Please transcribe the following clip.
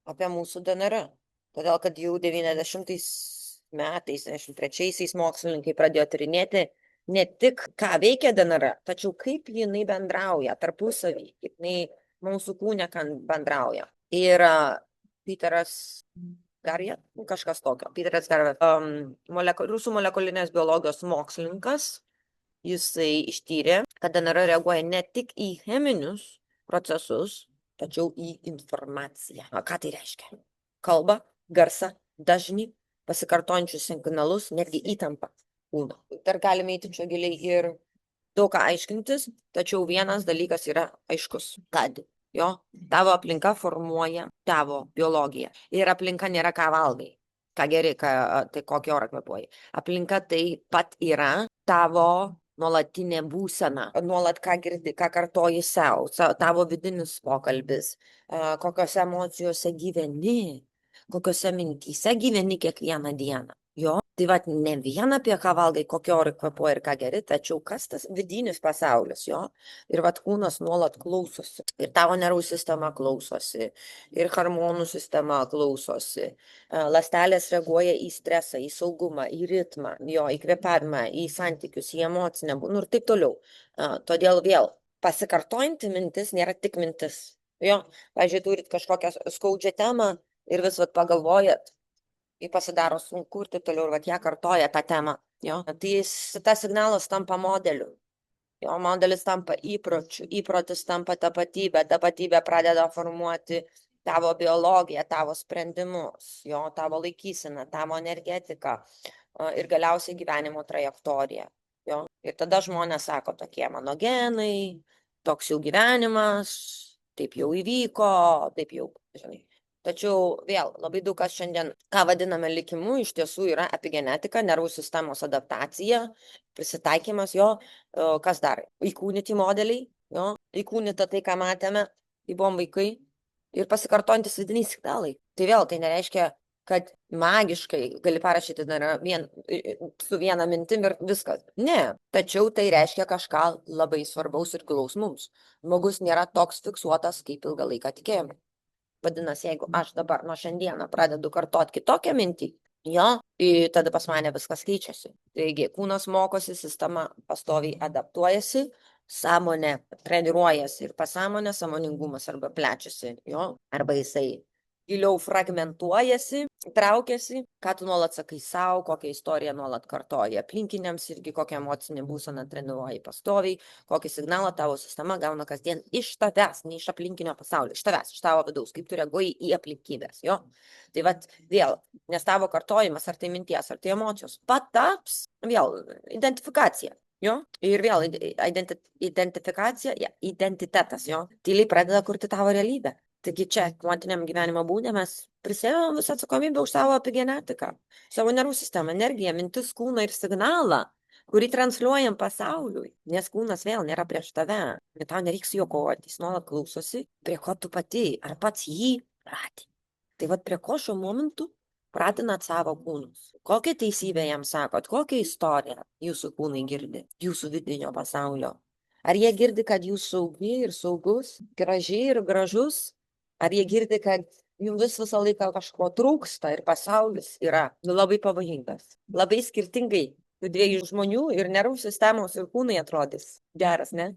apie mūsų DNR. Todėl, kad jau 90-ais metais, 93-aisiais mokslininkai pradėjo tyrinėti ne tik, ką veikia DNR, tačiau kaip jinai bendrauja tarpusavį, kaip jinai mūsų kūne bendrauja. Ir Peteras Garja, kažkas tokio, Peteras Garja, rusų molekulinės biologijos mokslininkas, jisai ištyrė, kad DNR reaguoja ne tik į cheminius procesus, tačiau į informaciją. Ką tai reiškia? Kalbą, garsą, dažnį, pasikartojančius signalus, netgi įtampą kūno. Dar galime eiti čia giliai ir daug ką aiškintis, tačiau vienas dalykas yra aiškus, kad tavo aplinka formuoja tavo biologiją. Ir aplinka nėra ką valgai, ką geri, tai kokį orą kvėpuoji. Aplinka taip pat yra tavo nuolatinė būsena, nuolat ką girdi, ką kartoji savo, tavo vidinis pokalbis, kokiose emocijose gyveni, kokiose mintyse gyveni kiekvieną dieną. Tai va, ne vien apie ką valgai, kokį orą kvėpuoji ir ką geri, tačiau kas tas vidinis pasaulis, Ir va, kūnas nuolat klausosi. Ir tavo nervų sistema klausosi, ir hormonų sistema klausosi. Ląstelės reaguoja į stresą, į saugumą, į ritmą, į kvėpavimą, į santykius, į emocinę, ir taip toliau. Todėl vėl, pasikartojanti mintis nėra tik mintis. Pavyzdžiui, turit kažkokią skaudžią temą ir vis pagalvojat, kai pasidaro sunku ir taip toliau, ir ją kartoja tą temą. Tai tas signalas tampa modeliu. Modelis tampa įpročiu, įprotis tampa tapatybė, tapatybė pradeda formuoti tavo biologiją, tavo sprendimus, tavo laikyseną, tavo energetiką ir galiausiai gyvenimo trajektoriją. Ir tada žmonės sako, tokie mano genai, toks jau gyvenimas, taip jau įvyko, taip jau, žinai. Tačiau vėl labai daug kas šiandien, ką vadiname likimu, iš tiesų yra epigenetika, nervų sistemos adaptacija, prisitaikymas kas dar? Įkūnyti modeliai, įkūnyta tai, ką matėme, kai buvom vaikai ir pasikartojantis vidiniai signalai. Tai vėl, tai nereiškia, kad magiškai gali parašyti su viena mintim ir viskas. Ne, tačiau tai reiškia kažką labai svarbaus ir gilaus mums. Žmogus nėra toks fiksuotas, kaip ilgą laiką tikėjome. Vadinasi, jeigu aš dabar nuo šiandieną pradedu kartoti kitokią mintį, tada pas mane viskas keičiasi. Taigi, kūnas mokosi, sistema pastoviai adaptuojasi, sąmonė treniruojasi ir pasąmonė, sąmoningumas arba plečiasi, arba jisai giliau fragmentuojasi, traukiasi, ką tu nuolat sakai savo, kokią istoriją nuolat kartoji aplinkiniams irgi, kokią emocinę būseną treniruoji pastoviai, kokį signalą tavo sistema gauna kasdien iš tavęs, ne iš aplinkinio pasaulio, iš tavęs, iš tavo vidaus, kaip tu reaguoji į aplinkybės, Tai vat vėl, nes tavo kartojimas, ar tai minties, ar tai emocijos, pataps vėl identifikacija. Ir vėl identifikacija, identitetas, tyliai pradeda kurti tavo realybę. Taigi čia, kvantiniam gyvenimo būde, mes prisėmėm visą atsakomybę už savo epigenetiką, savo nervų sistemą, energiją, mintis, kūną ir signalą, kurį transliuojam pasauliui, nes kūnas vėl nėra prieš tave, bet tau nereiks jo kovoti, jis nuolat klausosi, prie ko tu pati, ar pats jį pratini. Tai vat prie ko šiuo momentu pratinat savo kūnus, kokią teisybę jam sakot, kokią istoriją jūsų kūnai girdi, jūsų vidinio pasaulio. Ar jie girdi, kad jūs saugi ir saugus, gražiai ir gražus? Ar jie girdi, kad jums visą laiką kažko trūksta ir pasaulis yra labai pavojingas? Labai skirtingai tų dviejų žmonių ir nervų sistemos ir kūnai atrodys. Geras, ne?